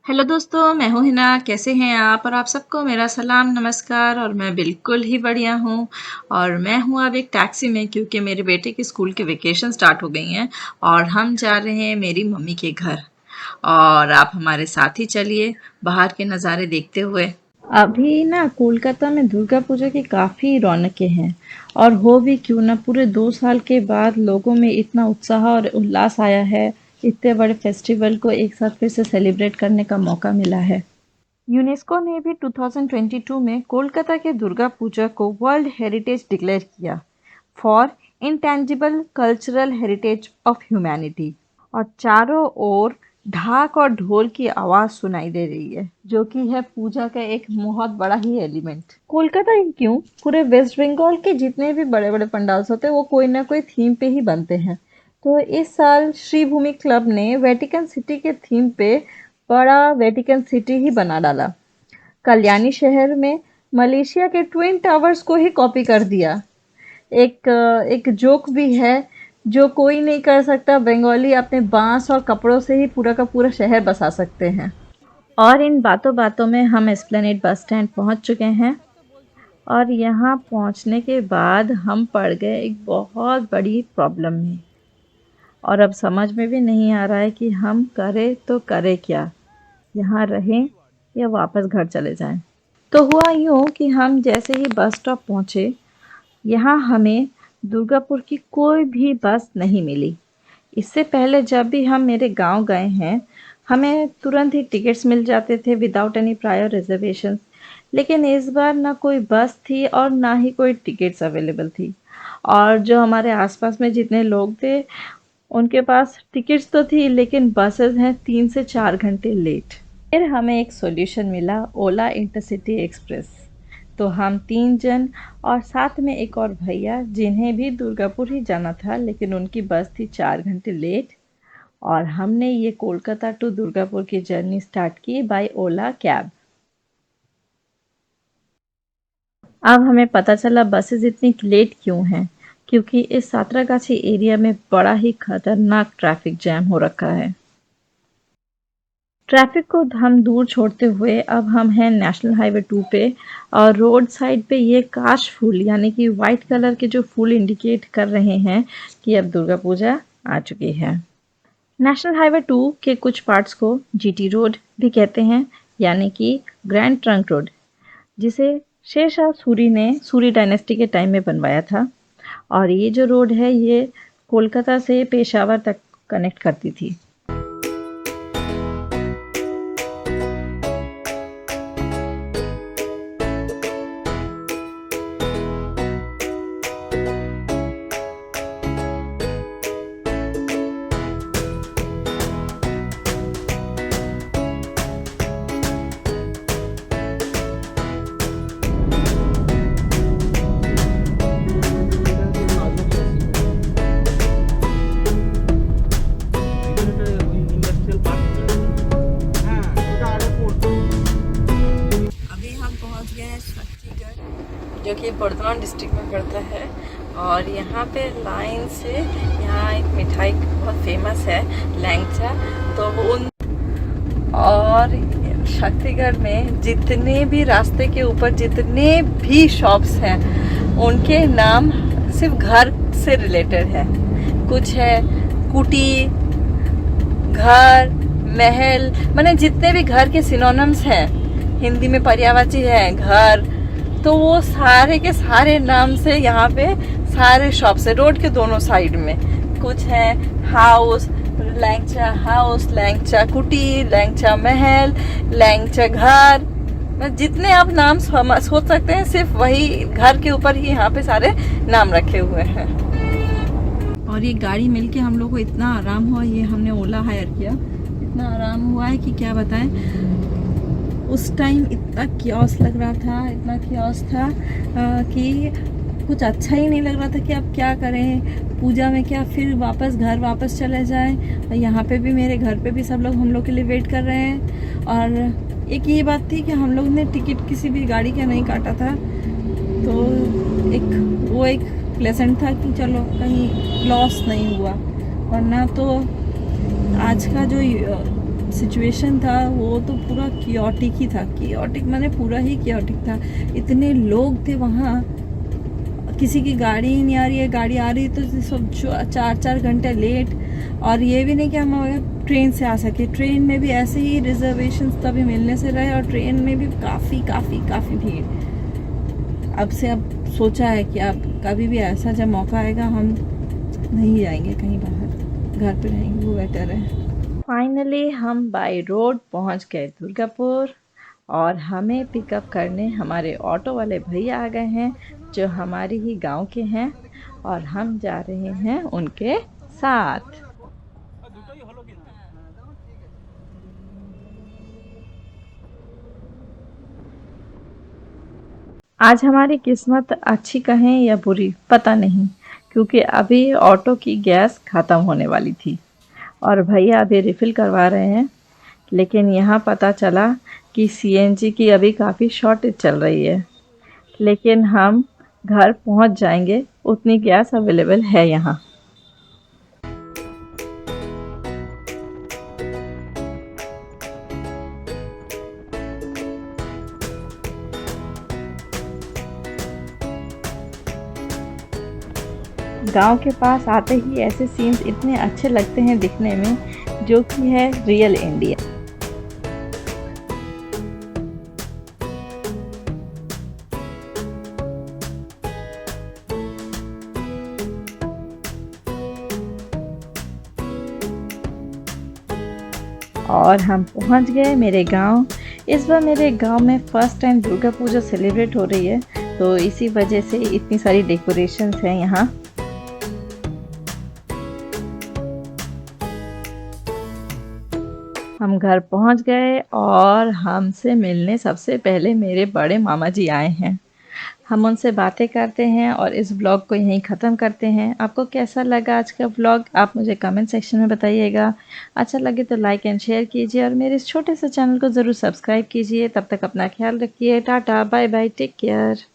Hello दोस्तों, मैं हूँ हिना। कैसे हैं आप? और आप सबको मेरा सलाम नमस्कार। और मैं बिल्कुल ही बढ़िया हूँ। और मैं हूँ अब एक टैक्सी में, क्योंकि मेरे बेटे की स्कूल की वेकेशन स्टार्ट हो गई हैं और हम जा रहे हैं मेरी मम्मी के घर। और आप हमारे साथ ही चलिए बाहर के नज़ारे देखते हुए। अभी ना कोलकाता में दुर्गा पूजा की काफ़ी रौनकें हैं। और हो भी क्यों ना, पूरे 2 साल के बाद लोगों में इतना उत्साह और उल्लास आया है। इतने बड़े फेस्टिवल को एक साथ फिर से सेलिब्रेट करने का मौका मिला है। यूनेस्को ने भी 2022 में कोलकाता के दुर्गा पूजा को वर्ल्ड हेरिटेज डिक्लेयर किया for intangible cultural heritage of humanity. और चारों ओर ढाक और ढोल की आवाज सुनाई दे रही है, जो कि है पूजा का एक बहुत बड़ा ही एलिमेंट। कोलकाता ही क्यों, पूरे वेस्ट बंगाल के जितने भी बड़े बड़े पंडाल्स होते हैं वो कोई ना कोई थीम पे ही बनते हैं। तो इस साल श्री भूमि क्लब ने वेटिकन सिटी के थीम पे बड़ा वेटिकन सिटी ही बना डाला। कल्याणी शहर में मलेशिया के ट्विन टावर्स को ही कॉपी कर दिया। एक जोक भी है, जो कोई नहीं कर सकता, बंगाली अपने बांस और कपड़ों से ही पूरा का पूरा शहर बसा सकते हैं। और इन बातों बातों में हम एस्प्लेनेड बस स्टैंड पहुंच चुके हैं। और यहाँ पहुंचने के बाद हम पड़ गए एक बहुत बड़ी प्रॉब्लम में। और अब समझ में भी नहीं आ रहा है कि हम करें तो करें क्या, यहाँ रहें या वापस घर चले जाएं। तो हुआ यूँ कि हम जैसे ही बस स्टॉप पहुँचे, यहाँ हमें दुर्गापुर की कोई भी बस नहीं मिली। इससे पहले जब भी हम मेरे गांव गए हैं, हमें तुरंत ही टिकट्स मिल जाते थे विदाउट एनी प्रायर रिजर्वेशंस। लेकिन इस बार ना कोई बस थी और ना ही कोई टिकट्स अवेलेबल थी। और जो हमारे आसपास में जितने लोग थे, उनके पास टिकट्स तो थी, लेकिन बसेस हैं 3 से 4 घंटे लेट। फिर हमें एक सॉल्यूशन मिला, ओला इंटरसिटी एक्सप्रेस। तो हम 3 जन और साथ में एक और भैया, जिन्हें भी दुर्गापुर ही जाना था, लेकिन उनकी बस थी 4 घंटे लेट। और हमने ये कोलकाता टू दुर्गापुर की जर्नी स्टार्ट की बाय ओला कैब। अब हमें पता चला बसेस इतनी लेट क्यों हैं, क्योंकि इस सातरागाछी एरिया में बड़ा ही खतरनाक ट्रैफिक जैम हो रखा है। ट्रैफिक को हम दूर छोड़ते हुए अब हम हैं नेशनल हाईवे 2 पे। और रोड साइड पे ये काश फूल, यानी कि वाइट कलर के जो फूल इंडिकेट कर रहे हैं कि अब दुर्गा पूजा आ चुकी है। नेशनल हाईवे 2 के कुछ पार्ट्स को जीटी रोड भी कहते हैं, यानी कि ग्रैंड ट्रंक रोड, जिसे शेरशाह सूरी ने सूरी डायनेस्टी के टाइम में बनवाया था। और ये जो रोड है, ये कोलकाता से पेशावर तक कनेक्ट करती थी। जो कि बर्धमान डिस्ट्रिक्ट में पड़ता है। और यहाँ पे लाइन से यहाँ एक मिठाई बहुत फेमस है, लैंगचा। तो उन और शक्तिगढ़ में जितने भी रास्ते के ऊपर जितने भी शॉप्स हैं, उनके नाम सिर्फ घर से रिलेटेड है। कुछ है कुटी, घर, महल, माने जितने भी घर के सिनोनिम्स हैं, हिंदी में पर्यायवाची है घर, तो वो सारे के सारे नाम से यहाँ पे सारे शॉप्स है रोड के दोनों साइड में। कुछ है हाउस, लैंगचा हाउस, लैंगचा कुटी, लैंगचा महल, लैंगचा घर, जितने आप नाम सोच सकते हैं, सिर्फ वही घर के ऊपर ही यहाँ पे सारे नाम रखे हुए हैं। और ये गाड़ी मिलके हम लोग को इतना आराम हुआ, ये हमने ओला हायर किया, इतना आराम हुआ है कि क्या बताएं। उस टाइम इतना क्योस लग रहा था, इतना क्योस था कि कुछ अच्छा ही नहीं लग रहा था कि अब क्या करें पूजा में, क्या फिर घर वापस चले जाएं। यहाँ पे भी मेरे घर पे भी सब लोग हम लोग के लिए वेट कर रहे हैं। और एक ये बात थी कि हम लोग ने टिकट किसी भी गाड़ी का नहीं काटा था, तो एक प्लेजेंट था कि चलो कहीं लॉस नहीं हुआ। वरना तो आज का जो सिचुएशन था वो तो पूरा कियोटिक ही था, कियोटिक माने पूरा ही कियोटिक था। इतने लोग थे वहाँ, किसी की गाड़ी ही नहीं आ रही है, गाड़ी आ रही है तो सब 4-4 घंटे लेट। और ये भी नहीं कि हम ट्रेन से आ सके, ट्रेन में भी ऐसे ही रिजर्वेशन तभी मिलने से रहे, और ट्रेन में भी काफ़ी भीड़। अब सोचा है कि अब कभी भी ऐसा जब मौका आएगा हम नहीं जाएंगे कहीं बाहर, घर पे रहेंगे, वो बेटर है। फाइनली हम बाय रोड पहुंच गए दुर्गापुर, और हमें पिकअप करने हमारे ऑटो वाले भैया आ गए हैं जो हमारे ही गांव के हैं, और हम जा रहे हैं उनके साथ। आज हमारी किस्मत अच्छी कहें या बुरी पता नहीं, क्योंकि अभी ऑटो की गैस ख़त्म होने वाली थी और भैया अभी रिफ़िल करवा रहे हैं। लेकिन यहाँ पता चला कि सीएनजी की अभी काफ़ी शॉर्टेज चल रही है, लेकिन हम घर पहुँच जाएंगे, उतनी गैस अवेलेबल है यहाँ। गांव के पास आते ही ऐसे सीन्स इतने अच्छे लगते हैं दिखने में, जो कि है रियल इंडिया। और हम पहुंच गए मेरे गांव। इस बार मेरे गांव में first time Durga Puja celebrate हो रही है, तो इसी वजह से इतनी सारी डेकोरेशंस हैं यहाँ। हम घर पहुंच गए और हमसे मिलने सबसे पहले मेरे बड़े मामा जी आए हैं। हम उनसे बातें करते हैं और इस ब्लॉग को यहीं ख़त्म करते हैं। आपको कैसा लगा आज का ब्लॉग, आप मुझे कमेंट सेक्शन में बताइएगा। अच्छा लगे तो लाइक एंड शेयर कीजिए, और मेरे इस छोटे से चैनल को ज़रूर सब्सक्राइब कीजिए। तब तक अपना ख्याल रखिए। Tata, bye bye, take care.